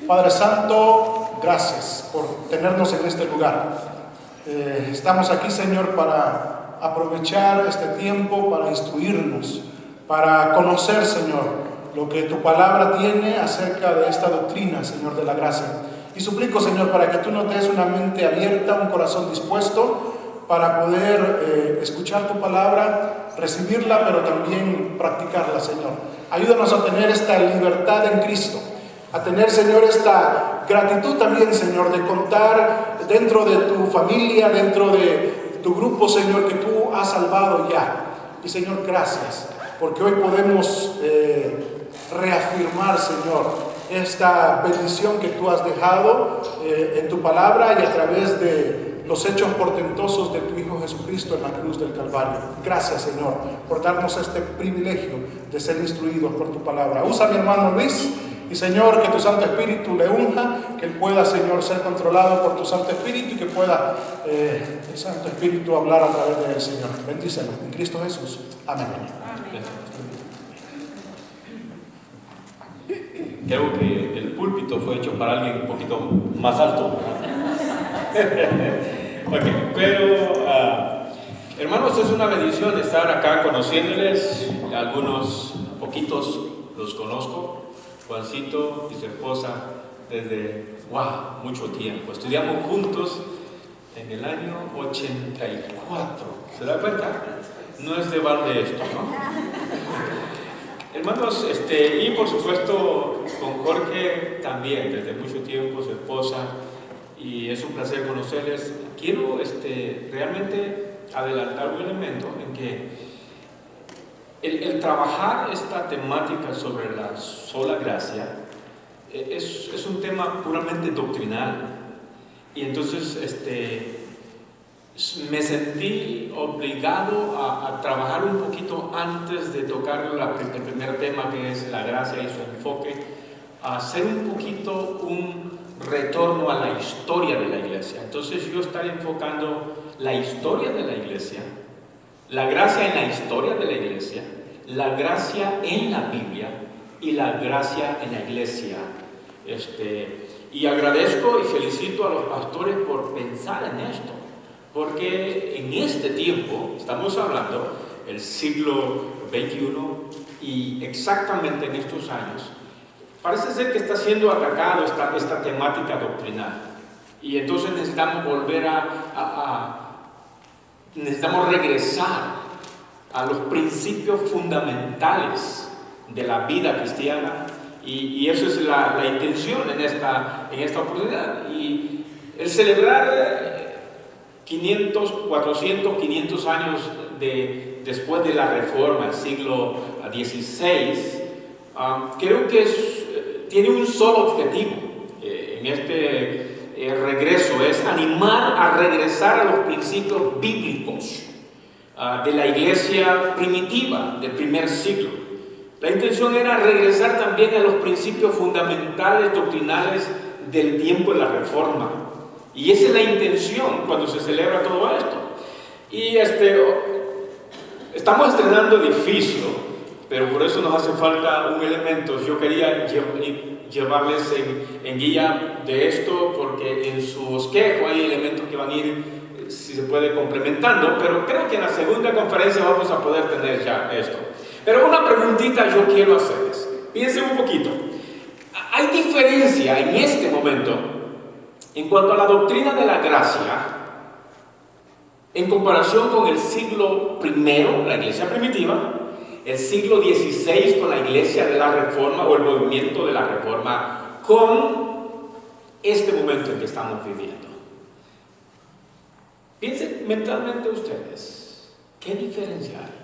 Padre Santo, gracias por tenernos en este lugar. Estamos aquí, Señor, para aprovechar este tiempo, para instruirnos, para conocer, Señor, lo que tu palabra tiene acerca de esta doctrina, Señor, de la gracia. Y suplico, Señor, para que tú nos des una mente abierta, un corazón dispuesto para poder escuchar tu palabra, recibirla, pero también practicarla, Señor. Ayúdanos a tener esta libertad en Cristo, a tener, Señor, esta gratitud también, Señor, de contar dentro de tu familia, dentro de tu grupo, Señor, que tú has salvado ya. Y, Señor, gracias, porque hoy podemos reafirmar, Señor, esta bendición que tú has dejado en tu palabra y a través de los hechos portentosos de tu Hijo Jesucristo en la cruz del Calvario. Gracias, Señor, por darnos este privilegio de ser instruidos por tu palabra. Usa a mi hermano Luis y, Señor, que tu Santo Espíritu le unja, que él pueda, Señor, ser controlado por tu Santo Espíritu y que pueda el Santo Espíritu hablar a través de él, Señor. Bendícelo en Cristo Jesús. Amén. Creo que el púlpito fue hecho para alguien un poquito más alto. Okay, pero hermanos, es una bendición estar acá conociéndoles. Algunos poquitos los conozco, Juancito y su esposa, desde mucho tiempo. Estudiamos juntos en el año 84. ¿Se da cuenta? No es de balde esto, ¿no? Hermanos, y por supuesto con Jorge también, desde mucho tiempo, su esposa, y es un placer conocerles. Quiero realmente adelantar un elemento en que el trabajar esta temática sobre la sola gracia es un tema puramente doctrinal, y entonces me sentí obligado a trabajar un poquito antes de tocar el primer tema, que es la gracia y su enfoque, a hacer un poquito un retorno a la historia de la iglesia. Entonces yo estaré enfocando la historia de la iglesia, la gracia en la historia de la iglesia, la gracia en la Biblia y la gracia en la iglesia. Y agradezco y felicito a los pastores por pensar en esto, porque en este tiempo, estamos hablando del siglo XXI, y exactamente en estos años, parece ser que está siendo atacado esta temática doctrinal. Y entonces necesitamos volver necesitamos regresar a los principios fundamentales de la vida cristiana, y eso es la intención en esta oportunidad. Y el celebrar 400, 500 años después de la Reforma, el siglo XVI, creo que tiene un solo objetivo en este regreso: es animar a regresar a los principios bíblicos de la iglesia primitiva del primer siglo. La intención era regresar también a los principios fundamentales, doctrinales del tiempo de la Reforma. Y esa es la intención cuando se celebra todo esto. Y estamos estrenando edificio, pero por eso nos hace falta un elemento. Yo quería llevarles en guía de esto, porque en su bosquejo hay elementos que van a ir, si se puede, complementando, pero creo que en la segunda conferencia vamos a poder tener ya esto. Pero una preguntita yo quiero hacerles. Piensen un poquito. ¿Hay diferencia en este momento en cuanto a la doctrina de la gracia en comparación con el siglo I, la iglesia primitiva, el siglo XVI con la iglesia de la Reforma o el movimiento de la Reforma, con este momento en que estamos viviendo? Piensen mentalmente ustedes, ¿qué diferencia hay?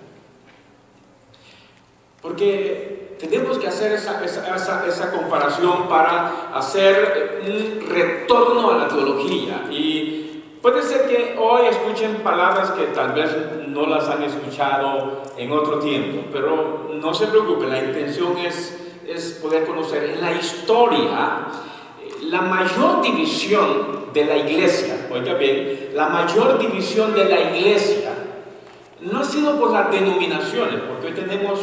Porque tenemos que hacer esa comparación para hacer un retorno a la teología. Y puede ser que hoy escuchen palabras que tal vez no las han escuchado en otro tiempo, pero no se preocupen, la intención es poder conocer. En la historia, la mayor división de la iglesia, oiga bien, la mayor división de la iglesia no ha sido por las denominaciones, porque hoy tenemos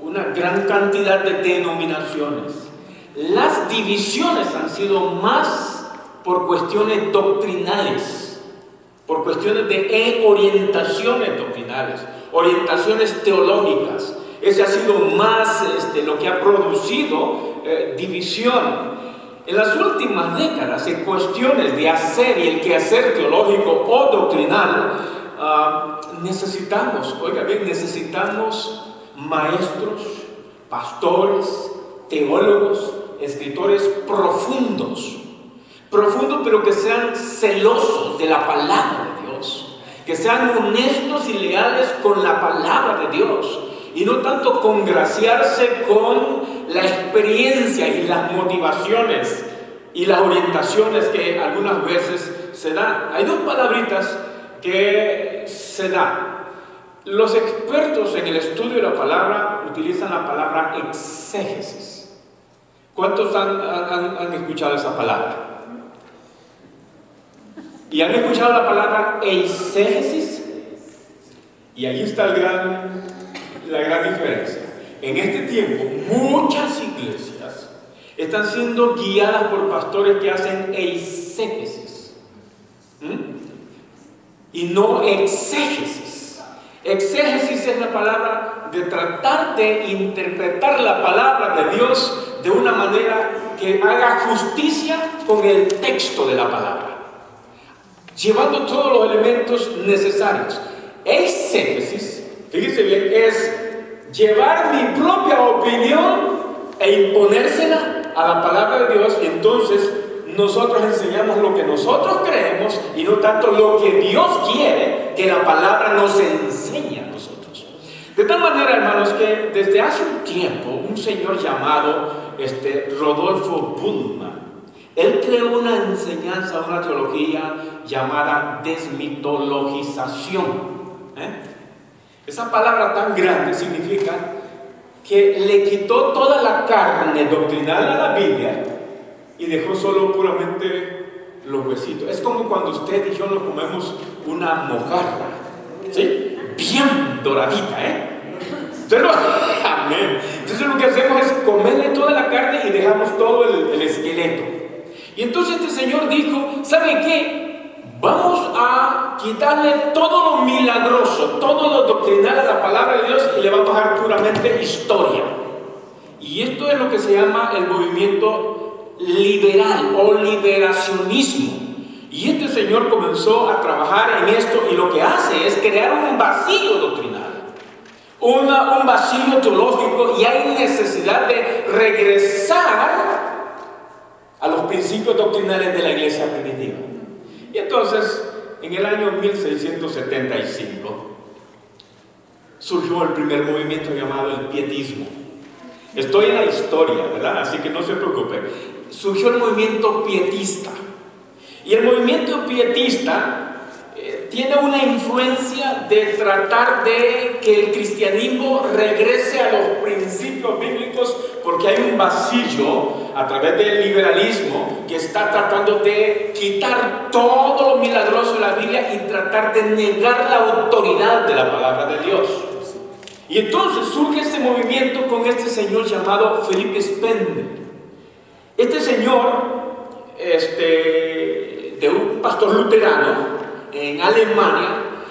una gran cantidad de denominaciones. las divisiones han sido más por cuestiones doctrinales, por cuestiones de orientaciones doctrinales, orientaciones teológicas. Ese ha sido más lo que ha producido división. En las últimas décadas, en cuestiones de hacer y el quehacer teológico o doctrinal, necesitamos maestros, pastores, teólogos, escritores profundos, pero que sean celosos de la palabra de Dios, que sean honestos y leales con la palabra de Dios, y no tanto congraciarse con la experiencia y las motivaciones y las orientaciones que algunas veces se dan. Hay dos palabritas que se dan. Los expertos en el estudio de la palabra utilizan la palabra exégesis. ¿Cuántos han escuchado esa palabra? ¿Y han escuchado la palabra eisegesis? Y ahí está la gran diferencia. En este tiempo, muchas iglesias están siendo guiadas por pastores que hacen eisegesis y no exégesis. Exégesis es la palabra de tratar de interpretar la palabra de Dios de una manera que haga justicia con el texto de la palabra, llevando todos los elementos necesarios. Exégesis, fíjense bien, es llevar mi propia opinión e imponérsela a la palabra de Dios, y entonces nosotros enseñamos lo que nosotros creemos y no tanto lo que Dios quiere que la palabra nos enseñe a nosotros. De tal manera, hermanos, que desde hace un tiempo un señor llamado Rodolfo Bullman, él creó una enseñanza, una teología llamada desmitologización. Esa palabra tan grande significa que le quitó toda la carne doctrinal a la Biblia y dejó solo puramente los huesitos. Es como cuando usted y yo nos comemos una mojarra, ¿sí? Bien doradita, Amén. Entonces lo que hacemos es comerle toda la carne y dejamos todo el esqueleto. Y entonces este señor dijo, ¿saben qué? Vamos a quitarle todo lo milagroso, todo lo doctrinal a la palabra de Dios y le vamos a dejar puramente historia. Y esto es lo que se llama el movimiento liberal o liberacionismo. Y este señor comenzó a trabajar en esto y lo que hace es crear un vacío doctrinal, un vacío teológico, y hay necesidad de regresar a los principios doctrinales de la iglesia primitiva. Y entonces, en el año 1675, surgió el primer movimiento llamado el pietismo. Estoy en la historia, ¿verdad? Así que no se preocupe. Surgió el movimiento pietista. Y el movimiento pietista tiene una influencia de tratar de que el cristianismo regrese a los principios bíblicos, porque hay un vacío a través del liberalismo que está tratando de quitar todo lo milagroso de la Biblia y tratar de negar la autoridad de la palabra de Dios. Y entonces surge este movimiento con este señor llamado Philipp Spender. Este señor, de un pastor luterano en Alemania,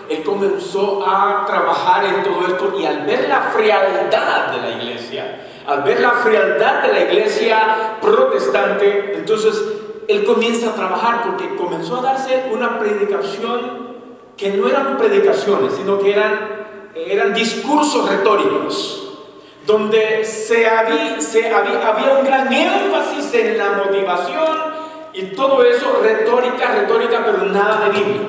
él comenzó a trabajar en todo esto, y al ver la frialdad de la iglesia, al ver la frialdad de la iglesia protestante, entonces él comienza a trabajar, porque comenzó a darse una predicación que no eran predicaciones, sino que eran discursos retóricos, donde había un gran énfasis en la motivación y todo eso, retórica, pero nada de Biblia.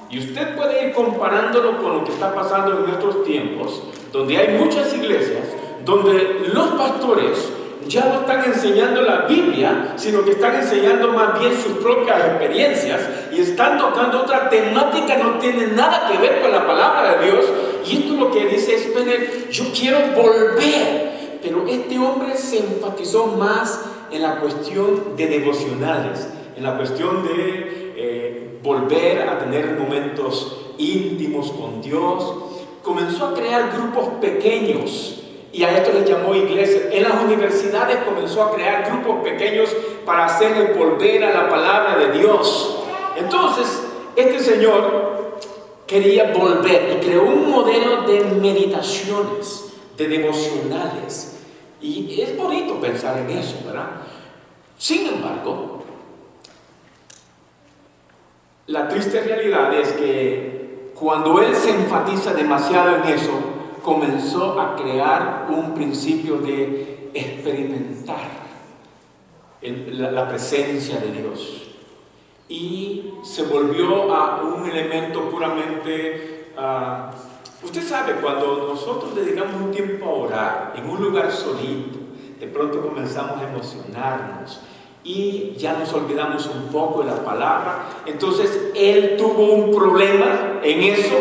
Y usted puede ir comparándolo con lo que está pasando en nuestros tiempos, donde hay muchas iglesias, donde los pastores ya no están enseñando la Biblia, sino que están enseñando más bien sus propias experiencias y están tocando otra temática, no tiene nada que ver con la palabra de Dios. Y esto es lo que dice Spender: yo quiero volver. Pero este hombre se enfatizó más en la cuestión de devocionales, en la cuestión de volver a tener momentos íntimos con Dios. Comenzó a crear grupos pequeños y a esto les llamó iglesia. En las universidades comenzó a crear grupos pequeños para hacerles volver a la palabra de Dios. Entonces, este señor quería volver y creó un modelo de meditaciones, de devocionales. Y es bonito pensar en eso, ¿verdad? Sin embargo, la triste realidad es que cuando él se enfatiza demasiado en eso, comenzó a crear un principio de experimentar la presencia de Dios. Y se volvió a un elemento puramente... usted sabe, cuando nosotros dedicamos un tiempo a orar en un lugar solito, de pronto comenzamos a emocionarnos y ya nos olvidamos un poco de la palabra. Entonces él tuvo un problema en eso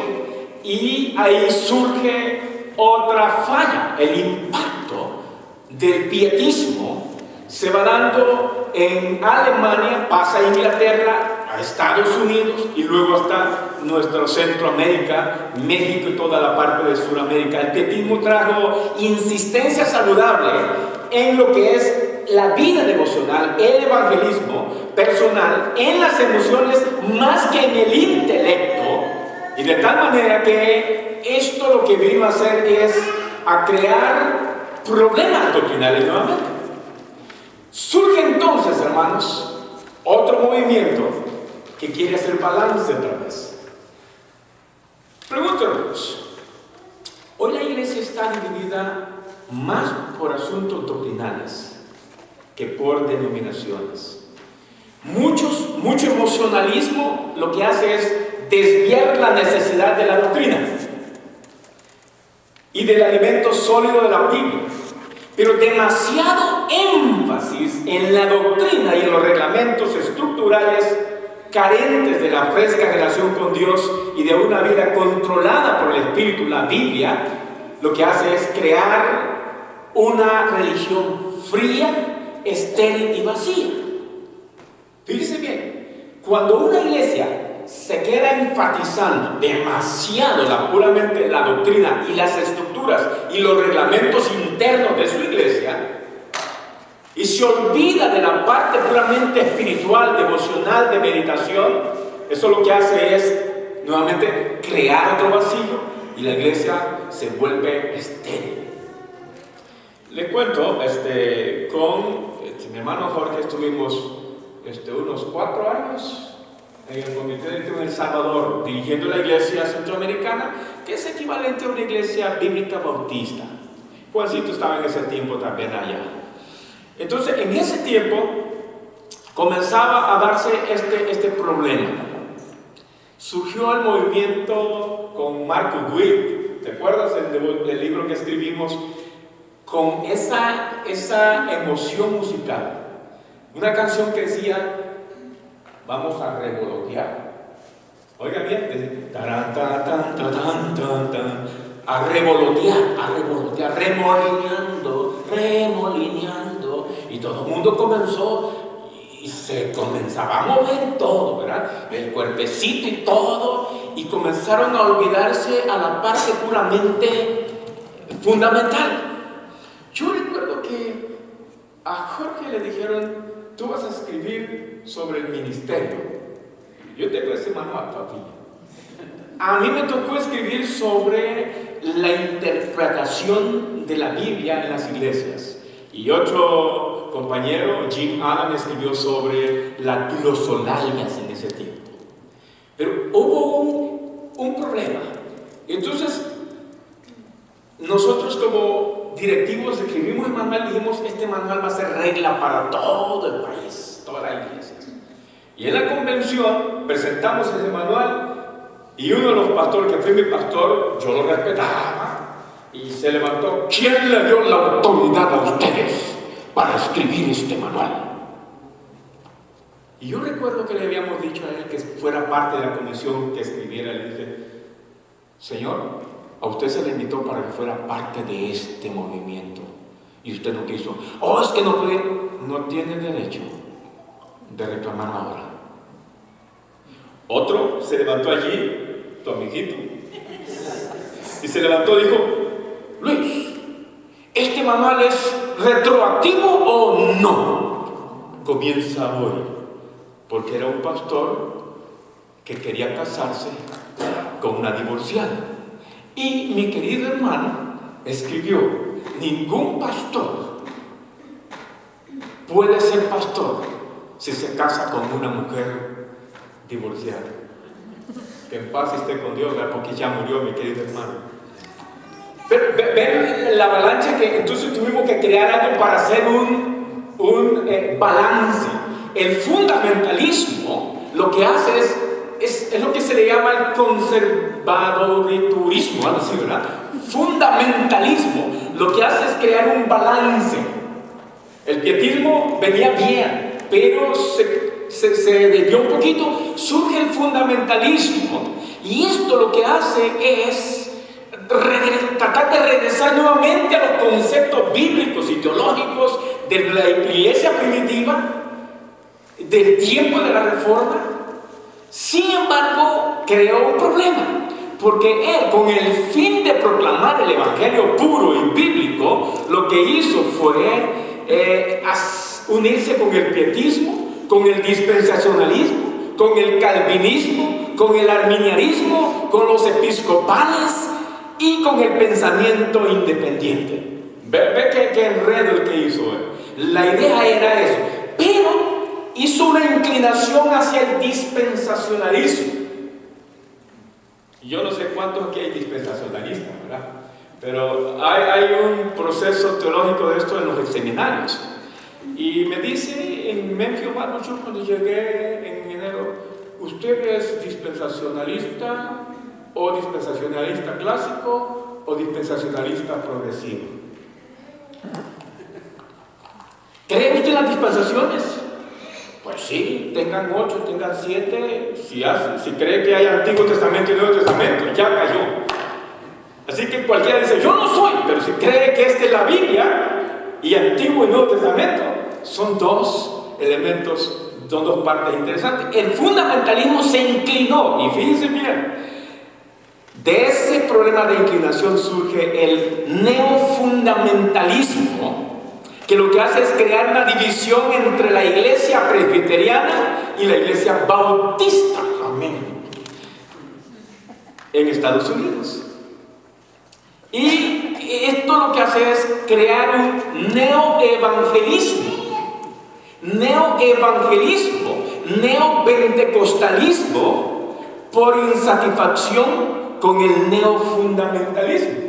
y ahí surge otra falla. El impacto del pietismo se va dando en Alemania, pasa a Inglaterra, a Estados Unidos y luego hasta nuestra Centroamérica, México y toda la parte de Sudamérica. El pietismo trajo insistencia saludable en lo que es la vida devocional, el evangelismo personal, en las emociones más que en el intelecto, y de tal manera que esto lo que vino a hacer es a crear problemas doctrinales nuevamente. Surge entonces, hermanos, otro movimiento que quiere hacer balance otra vez. Pregúntanos, hoy la iglesia está dividida más por asuntos doctrinales que por denominaciones. Mucho emocionalismo lo que hace es desviar la necesidad de la doctrina y del alimento sólido de la Biblia. Pero demasiado énfasis en la doctrina y en los reglamentos estructurales carentes de la fresca relación con Dios y de una vida controlada por el Espíritu, la Biblia, lo que hace es crear una religión fría, estéril y vacía. Fíjese bien, cuando una iglesia se queda enfatizando demasiado puramente la doctrina y las estructuras y los reglamentos internos de su iglesia, y se olvida de la parte puramente espiritual, devocional, de meditación, eso lo que hace es nuevamente crear otro vacío y la iglesia se vuelve estéril. Le cuento, con mi hermano Jorge estuvimos unos 4 años en el Comité de El Salvador, dirigiendo la iglesia centroamericana, que es equivalente a una iglesia bíblica bautista. Juancito estaba en ese tiempo también allá. Entonces, en ese tiempo comenzaba a darse este problema. Surgió el movimiento con Marcus Witt, ¿te acuerdas del libro que escribimos? Con esa emoción musical. Una canción que decía, vamos a revolotear. Oiga bien, a revolotear, remolineando. Y todo el mundo comenzó y se comenzaba a mover todo, ¿verdad? El cuerpecito y todo. Y comenzaron a olvidarse a la parte puramente fundamental. Yo recuerdo que a Jorge le dijeron, tú vas a escribir sobre el ministerio. Yo tengo ese manual todavía. A mí me tocó escribir sobre la interpretación de la Biblia en las iglesias. Y otro compañero, Jim Allen, escribió sobre las glosolalias en ese tiempo. Pero hubo un problema. Entonces, nosotros como directivos escribimos el manual y dijimos, este manual va a ser regla para todo el país, todas las iglesias. Y en la convención presentamos ese manual y uno de los pastores, que fue mi pastor, yo lo respetaba, y se levantó, ¿quién le dio la autoridad a ustedes para escribir este manual? Y yo recuerdo que le habíamos dicho a él que fuera parte de la comisión que escribiera. Le dije, Señor, a usted se le invitó para que fuera parte de este movimiento y usted no quiso. Es que no puede. No tiene derecho de reclamar ahora. Otro se levantó allí, tu amiguito, y se levantó y dijo, Luis, manual es retroactivo o no? Comienza hoy, porque era un pastor que quería casarse con una divorciada. Y mi querido hermano escribió: ningún pastor puede ser pastor si se casa con una mujer divorciada. Que en paz esté con Dios, ¿verdad? Porque ya murió mi querido hermano. Pero ven la avalancha, que entonces tuvimos que crear algo para hacer un balance. El fundamentalismo lo que hace es lo que se le llama el conservadurismo, algo así, ¿verdad? Fundamentalismo lo que hace es crear un balance. El pietismo venía bien, pero se desvió un poquito, surge el fundamentalismo, y esto lo que hace es tratar de regresar nuevamente a los conceptos bíblicos y teológicos de la iglesia primitiva, del tiempo de la Reforma. Sin embargo, creó un problema, porque él, con el fin de proclamar el evangelio puro y bíblico, lo que hizo fue unirse con el pietismo, con el dispensacionalismo, con el calvinismo, con el arminianismo, con los episcopales y con el pensamiento independiente. Ve qué enredo el que hizo él. La idea era eso, pero hizo una inclinación hacia el dispensacionalismo. Yo no sé cuántos aquí hay dispensacionalistas, ¿verdad? Pero hay un proceso teológico de esto en los seminarios. Y me dice en Memphis Bible Church, cuando llegué en enero: ¿usted es dispensacionalista o dispensacionalista clásico o dispensacionalista progresivo? ¿Cree usted en las dispensaciones? Pues sí, tengan 8, tengan 7. Si cree que hay Antiguo Testamento y Nuevo Testamento, ya cayó. Así que cualquiera dice: yo no soy, pero si cree que esta es la Biblia y Antiguo y Nuevo Testamento, son dos elementos, son dos partes interesantes. El fundamentalismo se inclinó, y fíjense bien, de ese problema de inclinación surge el neofundamentalismo, que lo que hace es crear una división entre la iglesia presbiteriana y la iglesia bautista. Amén. En Estados Unidos. Y esto lo que hace es crear un neoevangelismo, neopentecostalismo, por insatisfacción con el neofundamentalismo.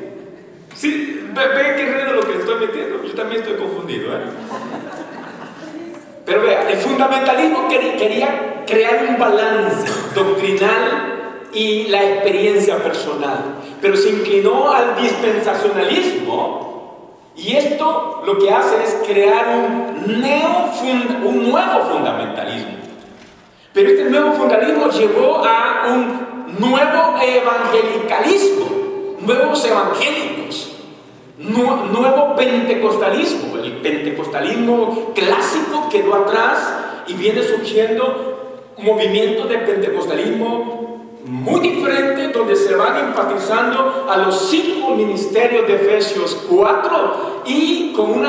Sí, ve qué enredo lo que le estoy metiendo. Yo también estoy confundido, ¿eh? Pero vea, el fundamentalismo quería crear un balance doctrinal y la experiencia personal, pero se inclinó al dispensacionalismo, y esto lo que hace es crear un nuevo fundamentalismo. Pero este nuevo fundamentalismo llevó a un nuevo evangelicalismo, nuevos evangélicos, nuevo pentecostalismo. El pentecostalismo clásico quedó atrás y viene surgiendo movimientos de pentecostalismo muy diferentes, donde se van enfatizando a los 5 ministerios de Efesios 4 y con un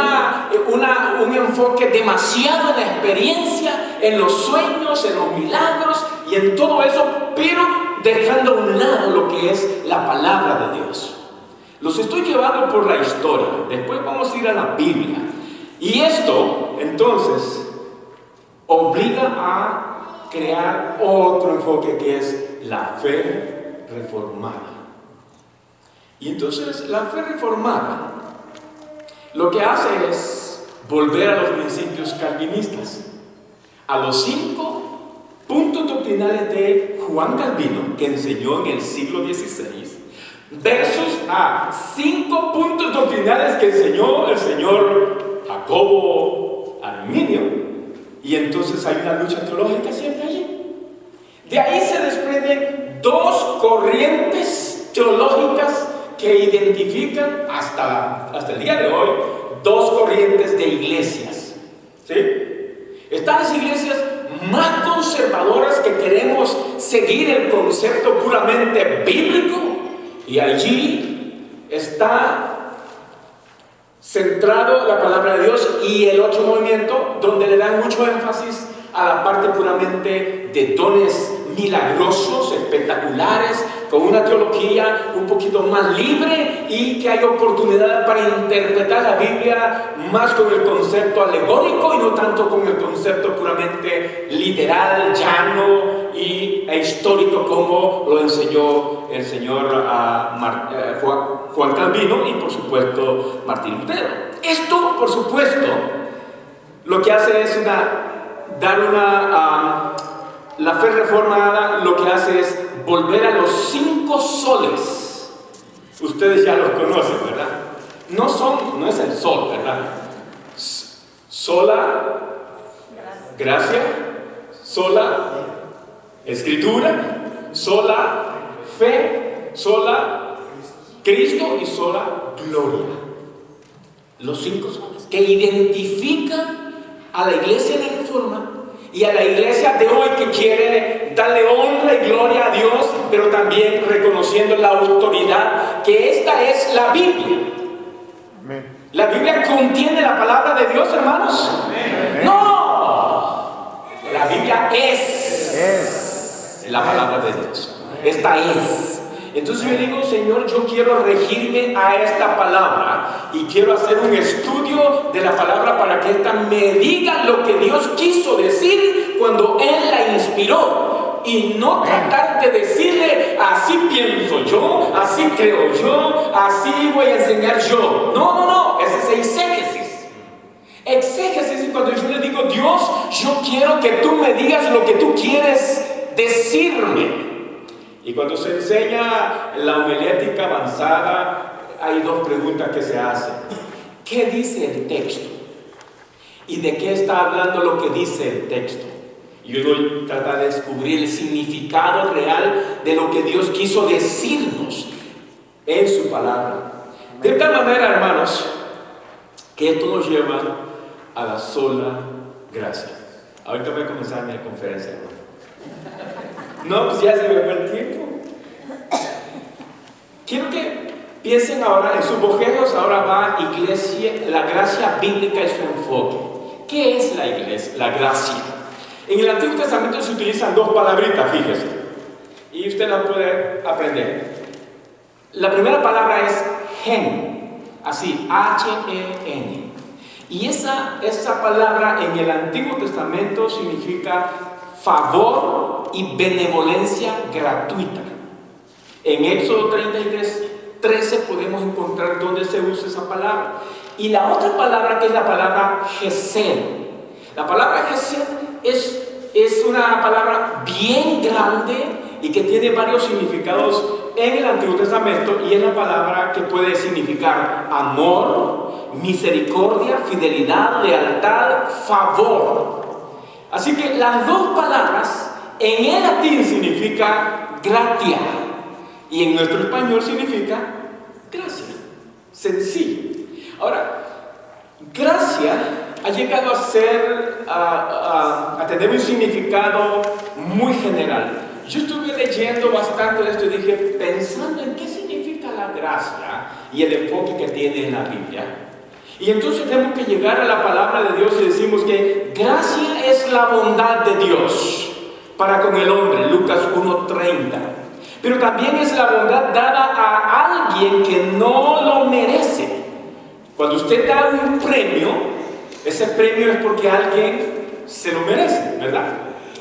enfoque demasiado en la experiencia, en los sueños, en los milagros y en todo eso, pero dejando a un lado lo que es la palabra de Dios. Los estoy llevando por la historia, después vamos a ir a la Biblia, y esto entonces obliga a crear otro enfoque, que es la fe reformada. Y entonces la fe reformada lo que hace es volver a los principios calvinistas, a los 5 puntos doctrinales de Juan Calvino, que enseñó en el siglo XVI, versus a 5 puntos doctrinales que enseñó el señor Jacobo Arminio. Y entonces hay una lucha teológica siempre allí. De ahí se desprenden 2 corrientes teológicas que identifican hasta el día de hoy 2 corrientes de iglesias. ¿Sí? Están las iglesias más conservadoras, que queremos seguir el concepto puramente bíblico, y allí está centrado en la palabra de Dios, y el otro movimiento donde le dan mucho énfasis a la parte puramente de dones milagrosos, espectaculares, con una teología un poquito más libre, y que hay oportunidad para interpretar la Biblia más con el concepto alegórico y no tanto con el concepto puramente literal, llano e histórico, como lo enseñó el señor Juan Calvino y por supuesto Martín Lutero. Esto, por supuesto, lo que hace es la fe reformada lo que hace es volver a los 5 soles. Ustedes ya los conocen, ¿verdad? No es el sol, ¿verdad? Sola gracia, sola escritura, sola fe, sola Cristo y sola gloria. Los 5 soles que identifican a la iglesia de la Reforma y a la iglesia de hoy, que quiere darle honra y gloria a Dios, pero también reconociendo la autoridad, que esta es la Biblia. Amén. ¿La Biblia contiene la palabra de Dios, hermanos? Amén. ¡No! La Biblia es la palabra de Dios. Esta es. Entonces yo digo, Señor, yo quiero regirme a esta palabra y quiero hacer un estudio de la palabra para que esta me diga lo que Dios quiso decir cuando Él la inspiró, y no tratar de decirle así pienso yo, así creo yo, así voy a enseñar yo. No, ese es exégesis. Exégesis es cuando yo le digo, Dios, yo quiero que tú me digas lo que tú quieres decirme. Y cuando se enseña la homilética avanzada, hay 2 preguntas que se hacen. ¿Qué dice el texto? ¿Y de qué está hablando lo que dice el texto? Y uno trata de descubrir el significado real de lo que Dios quiso decirnos en su palabra. De tal manera, hermanos, que esto nos lleva a la sola gracia. Ahorita voy a comenzar mi conferencia, hermano. No, pues ya se me fue el tiempo. Quiero que piensen ahora en sus bosquejos. Ahora va iglesia, la gracia bíblica es su enfoque. ¿Qué es la iglesia? La gracia. En el Antiguo Testamento se utilizan 2 palabritas, fíjese, y usted las puede aprender. La primera palabra es gen, así, H-E-N. Y esa palabra en el Antiguo Testamento significa favor y benevolencia gratuita. En Éxodo 33:13 podemos encontrar dónde se usa esa palabra. Y la otra palabra, que es la palabra gesed. La palabra gesed es una palabra bien grande y que tiene varios significados en el Antiguo Testamento, y es la palabra que puede significar amor, misericordia, fidelidad, lealtad, favor. Así que las 2 palabras en el latín significa gratia, y en nuestro español significa gracia. Sencillo. Ahora, gracia ha llegado a ser, a tener un significado muy general. Yo estuve leyendo bastante de esto y dije, pensando en qué significa la gracia y el enfoque que tiene en la Biblia. Y entonces tenemos que llegar a la palabra de Dios y decimos que gracia es la bondad de Dios para con el hombre, Lucas 1:30. Pero también es la bondad dada a alguien que no lo merece. Cuando usted da un premio, ese premio es porque alguien se lo merece, ¿verdad?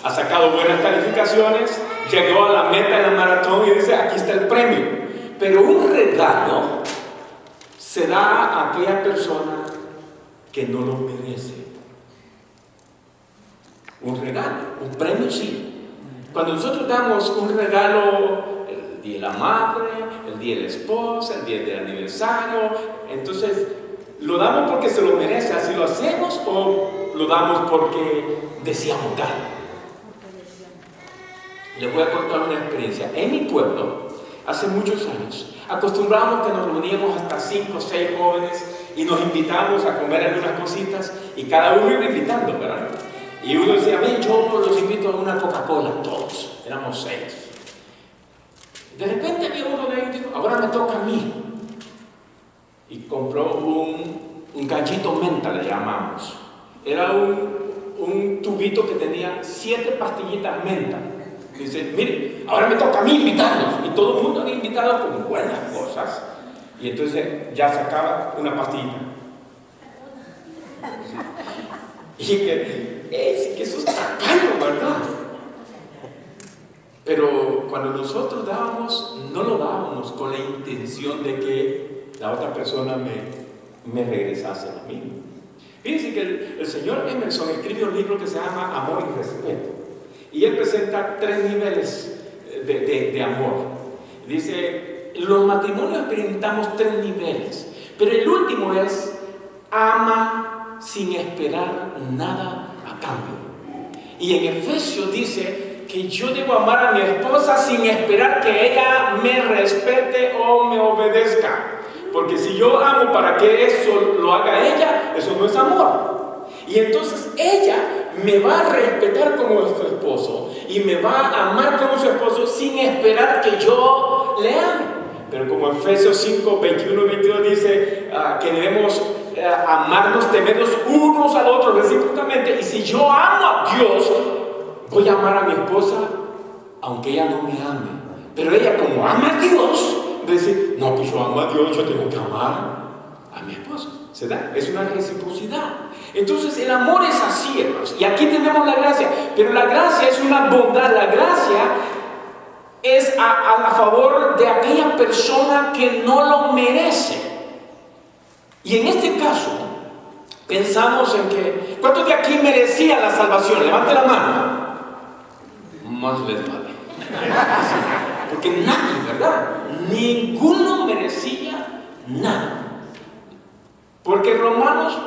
Ha sacado buenas calificaciones, llegó a la meta en la maratón y dice, aquí está el premio. Pero un regalo se da a aquella persona que no lo merece. Un regalo, un premio sí. Cuando nosotros damos un regalo, el día de la madre, el día de la esposa, el día del aniversario, entonces lo damos porque se lo merece, así lo hacemos, o lo damos porque deseamos darlo. Les voy a contar una experiencia. En mi pueblo, hace muchos años, acostumbrábamos que nos reuníamos hasta 5 o 6 jóvenes y nos invitamos a comer algunas cositas, y cada uno iba invitando, ¿verdad? Y uno decía, mí, yo los invito a una Coca-Cola, todos, éramos 6. De repente había uno de ellos y dijo, ahora me toca a mí. Y compró un un gallito menta le llamamos. Era un tubito que tenía 7 pastillitas menta. Dice, mire, ahora me toca a mí invitarlos. Y todo el mundo había invitado con buenas cosas. Y entonces ya sacaba una pastillita. Y que eso es tacaño, ¿verdad? Pero cuando nosotros dábamos, no lo dábamos con la intención de que la otra persona me regresase a mí. Fíjense que el señor Emerson escribe un libro que se llama Amor y Respeto. Y él presenta 3 niveles de amor. Dice, los matrimonios experimentamos 3 niveles, pero el último es ama sin esperar nada a cambio. Y en Efesios dice que yo debo amar a mi esposa sin esperar que ella me respete o me obedezca. Porque si yo amo para que eso lo haga ella, eso no es amor. Y entonces ella me va a respetar como su esposo y me va a amar como su esposo sin esperar que yo le ame. Pero como Efesios 5, 21 y 22 dice que debemos amarnos, temernos unos al otro recíprocamente. Y si yo amo a Dios, voy a amar a mi esposa aunque ella no me ame. Pero ella, como ama a Dios, decir, no, pues yo amo a Dios, yo tengo que amar a mi esposo. ¿Se da? Es una reciprocidad. Entonces el amor es así, hermanos. Y aquí tenemos la gracia. Pero la gracia es una bondad. La gracia es a favor de aquella persona que no lo merece. Y en este caso, pensamos en que, ¿cuántos de aquí merecían la salvación? Levante la mano. Más les vale. Porque nadie, ¿verdad? Ninguno merecía nada. Porque Romanos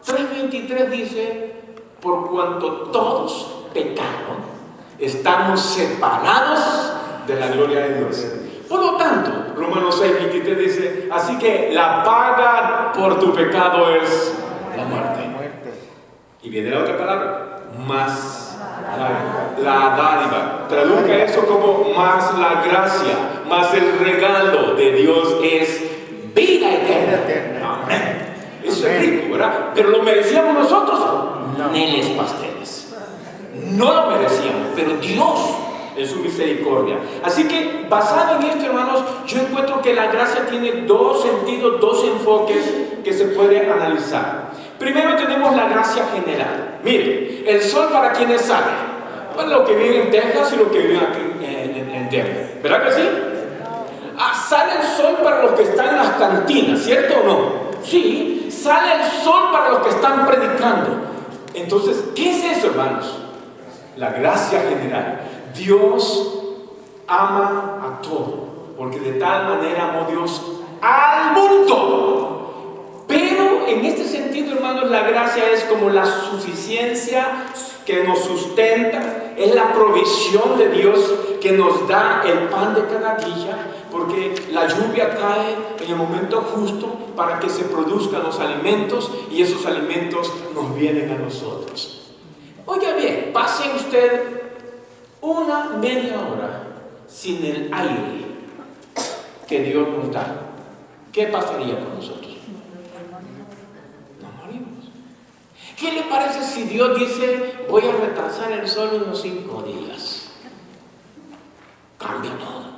3:23 dice, por cuanto todos pecaron, estamos separados de la gloria de Dios. Por lo tanto, Romanos 6:23 dice, así que la paga por tu pecado es la muerte. Y viene la otra palabra, más la dádiva. Traduzca eso como más la gracia, más el regalo de Dios es vida eterna. Amén. Eso es rico, ¿verdad? Pero ¿lo merecíamos nosotros? Neles pasteles. No lo merecíamos, pero Dios en su misericordia. Así que, basado en esto, hermanos, yo encuentro que la gracia tiene 2 sentidos, 2 enfoques que se pueden analizar. Primero tenemos la gracia general. Mire, el sol para quienes sale. Para los que viven en Texas y los que viven aquí en Denver. ¿Verdad que sí? Sale el sol para los que están en las cantinas, ¿cierto o no? Sí, sale el sol para los que están predicando. Entonces, ¿qué es eso, hermanos? La gracia general. Dios ama a todo, porque de tal manera amó Dios al mundo. Pero en este sentido, hermanos, la gracia es como la suficiencia que nos sustenta, es la provisión de Dios que nos da el pan de cada día, porque la lluvia cae en el momento justo para que se produzcan los alimentos y esos alimentos nos vienen a nosotros. Oiga bien, pase usted una media hora sin el aire que Dios nos da. ¿Qué pasaría con nosotros? Nos morimos. ¿Qué le parece si Dios dice, voy a retrasar el sol unos 5 días? Cambia todo.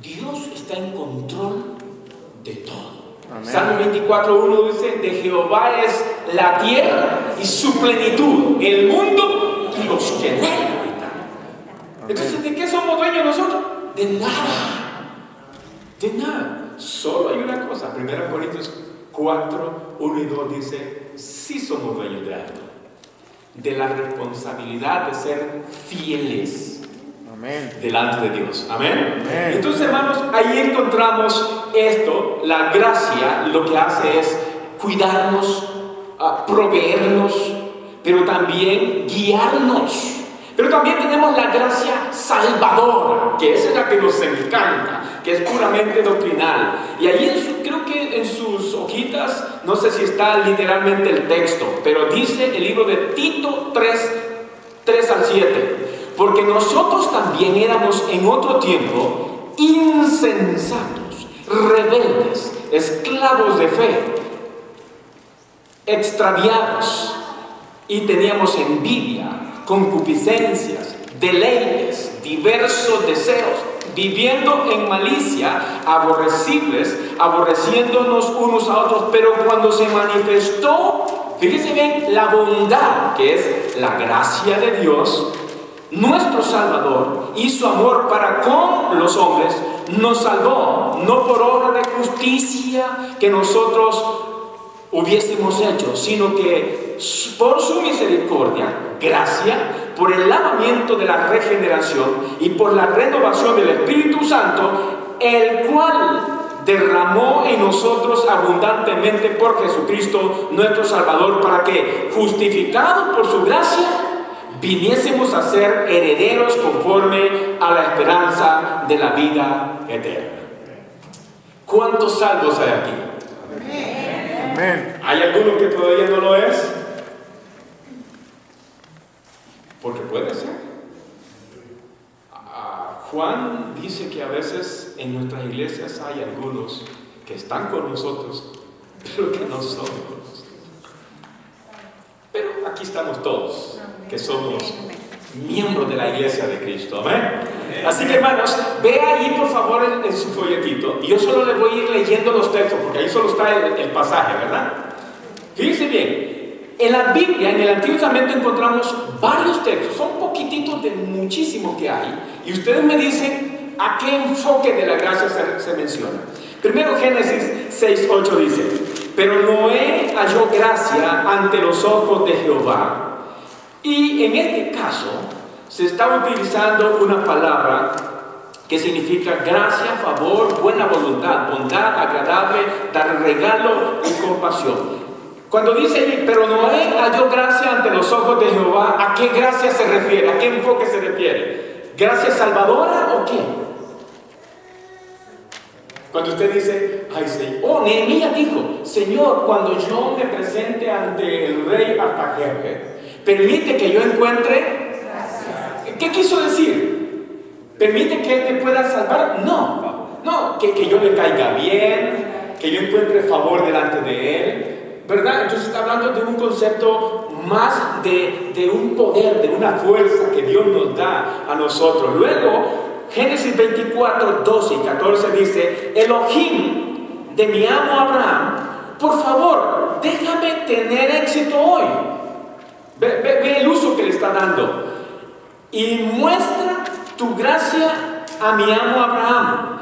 Dios está en control de todo. Amén. Salmo 24:1 dice, de Jehová es la tierra y su plenitud, el mundo y los que en él habitan. Entonces, ¿de qué somos dueños nosotros? De nada. De nada. Solo hay una cosa. 1 Corintios 4:1 y 2 dice, sí somos dueños de algo. De la responsabilidad de ser fieles. Amén. Delante de Dios. Amén. Amén. Entonces, hermanos, ahí encontramos esto. La gracia lo que hace es cuidarnos, proveernos, pero también guiarnos. Pero también tenemos la gracia salvadora, que esa es la que nos encanta, que es puramente doctrinal. Y ahí creo que en sus hojitas, no sé si está literalmente el texto, pero dice el libro de Tito 3:3-7. Porque nosotros también éramos en otro tiempo insensatos, rebeldes, esclavos de fe, extraviados y teníamos envidia, concupiscencias, deleites, diversos deseos, viviendo en malicia, aborrecibles, aborreciéndonos unos a otros. Pero cuando se manifestó, fíjense bien, la bondad, que es la gracia de Dios, nuestro Salvador, y su amor para con los hombres, nos salvó, no por obra de justicia que nosotros hubiésemos hecho, sino que por su misericordia, gracia, por el lavamiento de la regeneración y por la renovación del Espíritu Santo, el cual derramó en nosotros abundantemente por Jesucristo nuestro Salvador, para que, justificados por su gracia, viniésemos a ser herederos conforme a la esperanza de la vida eterna. ¿Cuántos salvos hay aquí? Amén. ¿Hay alguno que todavía no lo es? Porque puede ser. Juan dice que a veces en nuestras iglesias hay algunos que están con nosotros, pero que no son con nosotros. Pero aquí estamos todos, que somos miembros de la iglesia de Cristo. Amén. Así que, hermanos, ve ahí por favor en su folletito, y yo solo le voy a ir leyendo los textos, porque ahí solo está el pasaje, ¿verdad? Fíjense bien. En la Biblia, en el Antiguo Testamento, encontramos varios textos, son poquititos de muchísimos que hay, y ustedes me dicen a qué enfoque de la gracia se menciona. Primero, Génesis 6:8 dice: pero Noé halló gracia ante los ojos de Jehová. Y en este caso se está utilizando una palabra que significa gracia, favor, buena voluntad, bondad, agradable, dar regalo y compasión. Cuando dice, pero Noé halló gracia ante los ojos de Jehová, ¿a qué gracia se refiere? ¿A qué enfoque se refiere? ¿Gracia salvadora o qué? Cuando usted dice, ay Señor, Nehemías dijo, Señor, cuando yo me presente ante el rey Artajerjes, permite que yo encuentre gracia. ¿Qué quiso decir? ¿Permite que él me pueda salvar? No, que yo le caiga bien, que yo encuentre favor delante de él, ¿verdad? Entonces está hablando de un concepto más de un poder, de una fuerza que Dios nos da a nosotros. Luego, Génesis 24, 12 y 14 dice: Elohim de mi amo Abraham, por favor, déjame tener éxito hoy. Ve el uso que le está dando. Y muestra tu gracia a mi amo Abraham.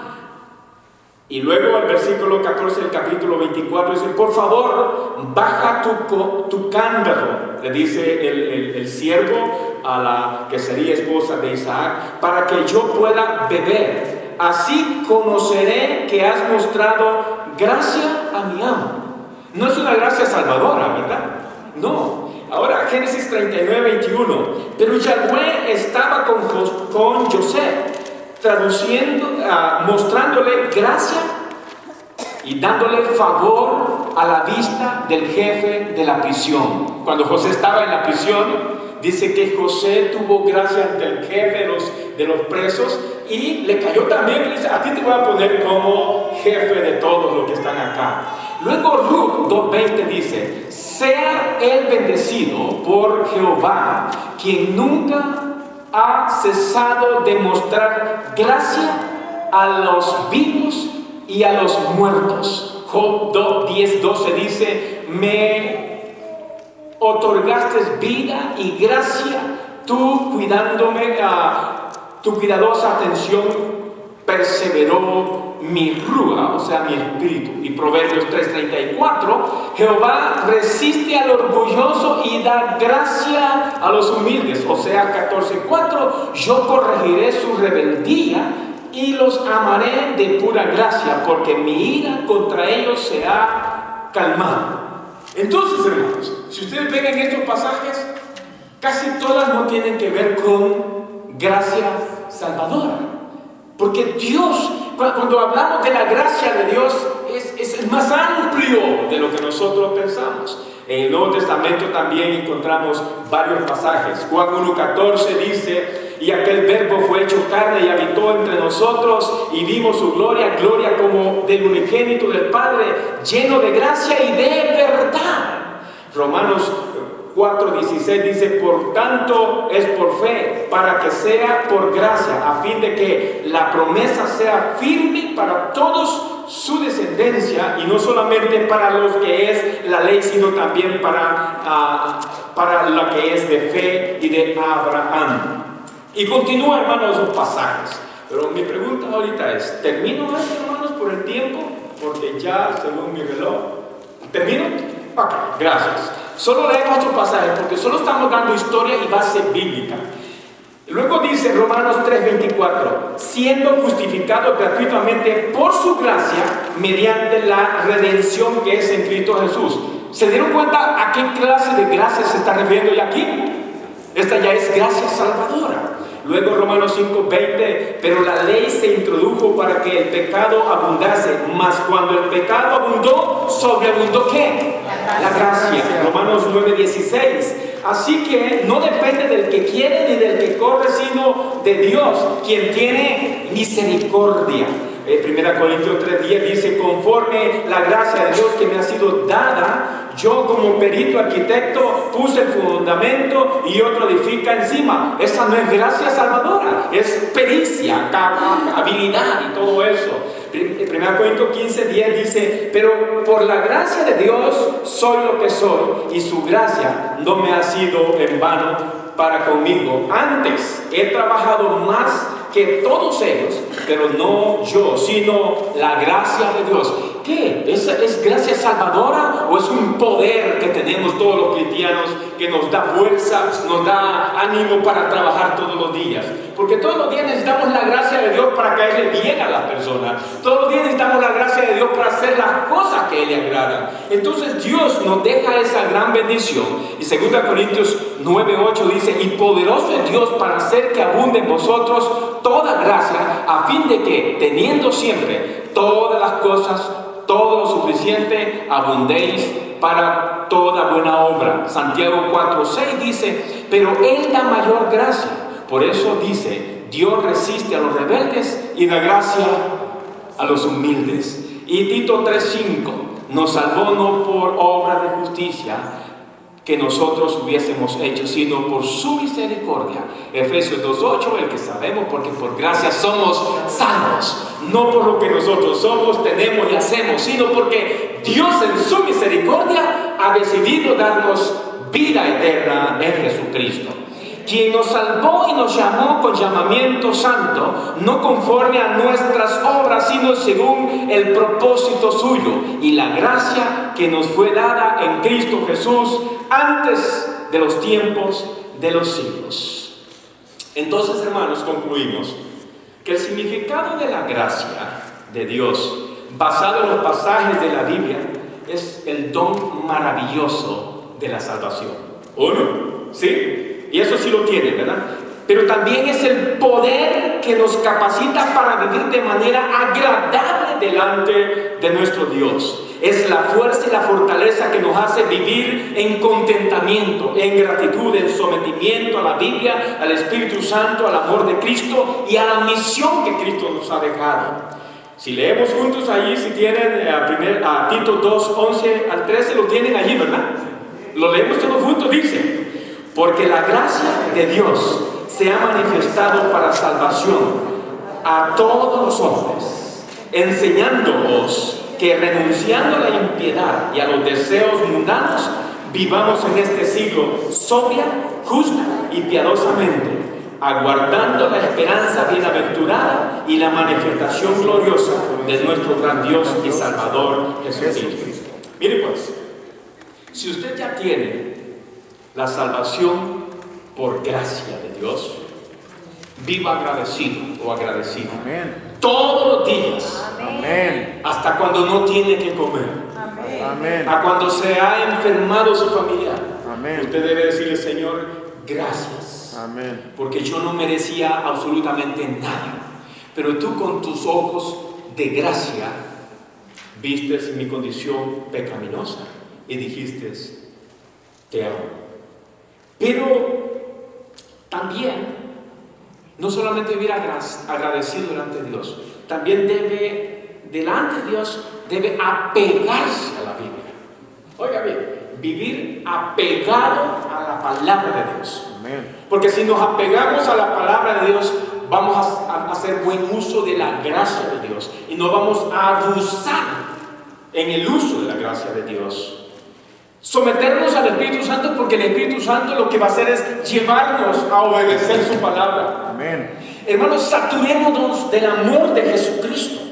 Y luego el versículo 14 del capítulo 24 dice: por favor, baja tu cántaro, le dice el siervo a la que sería esposa de Isaac, para que yo pueda beber. Así conoceré que has mostrado gracia a mi amo. No es una gracia salvadora, ¿verdad? No. Ahora Génesis 39, 21. Pero Yahweh estaba con José, mostrándole gracia y dándole favor a la vista del jefe de la prisión. Cuando José estaba en la prisión, dice que José tuvo gracia ante el jefe de los presos, y le cayó también, y dice: a ti te voy a poner como jefe de todos los que están acá. Luego Ruth 2:20 dice: sea él bendecido por Jehová, quien nunca ha cesado de mostrar gracia a los vivos y a los muertos. Job 10:12 dice: me otorgaste vida y gracia, tú cuidándome, tu cuidadosa atención perseveró mi rúa, o sea, mi espíritu. Y Proverbios 3:34: Jehová resiste al orgulloso y da gracia a los humildes. O sea, 14:4: yo corregiré su rebeldía y los amaré de pura gracia, porque mi ira contra ellos se ha calmado. Entonces, hermanos, si ustedes ven en estos pasajes, casi todas no tienen que ver con gracia salvadora. Porque Dios, cuando hablamos de la gracia de Dios, es más amplio de lo que nosotros pensamos. En el Nuevo Testamento también encontramos varios pasajes. Juan 1:14 dice: y aquel verbo fue hecho carne y habitó entre nosotros, y vimos su gloria, gloria como del unigénito del Padre, lleno de gracia y de verdad. Romanos 4:16 dice, por tanto es por fe, para que sea por gracia, a fin de que la promesa sea firme para todos su descendencia, y no solamente para los que es la ley, sino también para la que es de fe y de Abraham. Y continúa, hermanos, los pasajes. Pero mi pregunta ahorita es, ¿termino esto, hermanos, por el tiempo? Porque ya, según mi reloj, ¿termino? Ok, gracias. Solo leemos otro pasaje porque solo estamos dando historia y base bíblica. Luego dice Romanos 3:24, siendo justificados gratuitamente por su gracia mediante la redención que es en Cristo Jesús. ¿Se dieron cuenta a qué clase de gracia se está refiriendo ya aquí? Esta ya es gracia salvadora. Luego Romanos 5:20, pero la ley se introdujo para que el pecado abundase, mas cuando el pecado abundó, sobreabundó ¿qué? La gracia. Romanos 9:16, así que no depende del que quiere ni del que corre, sino de Dios, quien tiene misericordia. 1 Corintios 3:10 dice, conforme la gracia de Dios que me ha sido dada, yo como perito arquitecto puse el fundamento y otro edifica encima. Esa no es gracia salvadora, es pericia, habilidad y todo eso. 1 Corintios 15:10 dice, pero por la gracia de Dios soy lo que soy, y su gracia no me ha sido en vano para conmigo. Antes he trabajado más que todos ellos, pero no yo, sino la gracia de Dios. ¿Qué? ¿Es gracia salvadora o es un poder que tenemos todos los cristianos que nos da fuerza, nos da ánimo para trabajar todos los días? Porque todos los días necesitamos la gracia de Dios para caerle bien a las personas. Todos los días necesitamos la gracia de Dios para hacer las cosas que a Él le agradan. Entonces Dios nos deja esa gran bendición. Y 2 Corintios 9:8 dice, y poderoso es Dios para hacer que abunde en vosotros toda gracia, a fin de que, teniendo siempre todas las cosas, todo lo suficiente, abundéis para toda buena obra. Santiago 4:6 dice, pero Él da mayor gracia. Por eso dice, Dios resiste a los rebeldes y da gracia a los humildes. Y Tito 3:5, nos salvó no por obra de justicia que nosotros hubiésemos hecho, sino por su misericordia. Efesios 2:8, el que sabemos, porque por gracia somos salvos, no por lo que nosotros somos, tenemos y hacemos, sino porque Dios en su misericordia ha decidido darnos vida eterna en Jesucristo, quien nos salvó y nos llamó con llamamiento santo, no conforme a nuestras obras, sino según el propósito suyo y la gracia que nos fue dada en Cristo Jesús antes de los tiempos de los siglos. Entonces, hermanos, concluimos que el significado de la gracia de Dios, basado en los pasajes de la Biblia, es el don maravilloso de la salvación. ¿Uno? ¿Sí? Y eso sí lo tiene, ¿verdad? Pero también es el poder que nos capacita para vivir de manera agradable delante de nuestro Dios. Es la fuerza y la fortaleza que nos hace vivir en contentamiento, en gratitud, en sometimiento a la Biblia, al Espíritu Santo, al amor de Cristo y a la misión que Cristo nos ha dejado. Si leemos juntos allí, si tienen a Tito 2:11 al 13, lo tienen allí, ¿verdad? Lo leemos todos juntos, dice, porque la gracia de Dios se ha manifestado para salvación a todos los hombres, enseñándoos que renunciando a la impiedad y a los deseos mundanos, vivamos en este siglo sobria, justa y piadosamente, aguardando la esperanza bienaventurada y la manifestación gloriosa de nuestro gran Dios y Salvador Jesucristo. Mire pues, si usted ya tiene la salvación por gracia de Dios, viva agradecido o agradecida. Amén. Todos los días. Amén. Hasta cuando no tiene que comer. Amén. A cuando se ha enfermado su familiar. Amén. Usted debe decirle, Señor, gracias. Amén. Porque yo no merecía absolutamente nada. Pero tú con tus ojos de gracia vistes mi condición pecaminosa y dijiste, te amo. Pero también, no solamente vivir agradecido delante de Dios, también delante de Dios, debe apegarse a la Biblia. Oiga bien, vivir apegado a la palabra de Dios. Porque si nos apegamos a la palabra de Dios, vamos a hacer buen uso de la gracia de Dios y no vamos a abusar en el uso de la gracia de Dios. Someternos al Espíritu Santo, porque el Espíritu Santo lo que va a hacer es llevarnos a obedecer su palabra. Amén. Hermanos, saturémonos del amor de Jesucristo,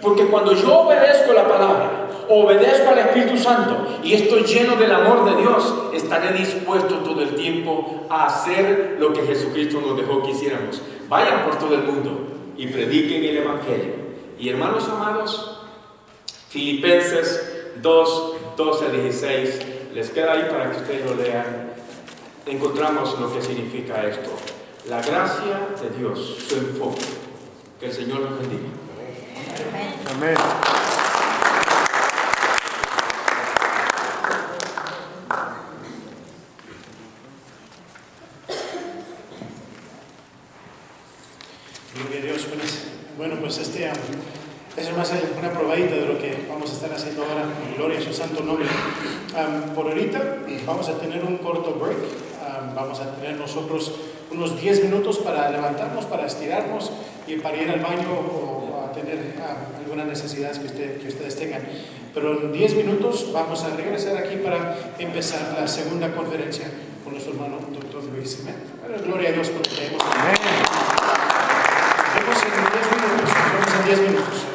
porque cuando yo obedezco la palabra, obedezco al Espíritu Santo y estoy lleno del amor de Dios, estaré dispuesto todo el tiempo a hacer lo que Jesucristo nos dejó que hiciéramos. Vayan por todo el mundo y prediquen el Evangelio. Y hermanos amados, Filipenses 2, 12 al 16, les queda ahí para que ustedes lo lean. Encontramos lo que significa esto: la gracia de Dios, su enfoque. Que el Señor nos bendiga. Amén. Gloria a Dios. Bueno, pues es más una probadita de lo que vamos a estar haciendo ahora. Gloria a su santo nombre. Por ahorita vamos a tener un corto break. Vamos a tener nosotros unos 10 minutos para levantarnos, para estirarnos y para ir al baño o a tener algunas necesidades que ustedes tengan. Pero en 10 minutos vamos a regresar aquí para empezar la segunda conferencia con nuestro hermano Dr. Luis. Bueno, gloria a Dios por lo que hemos. Vemos en 10 minutos.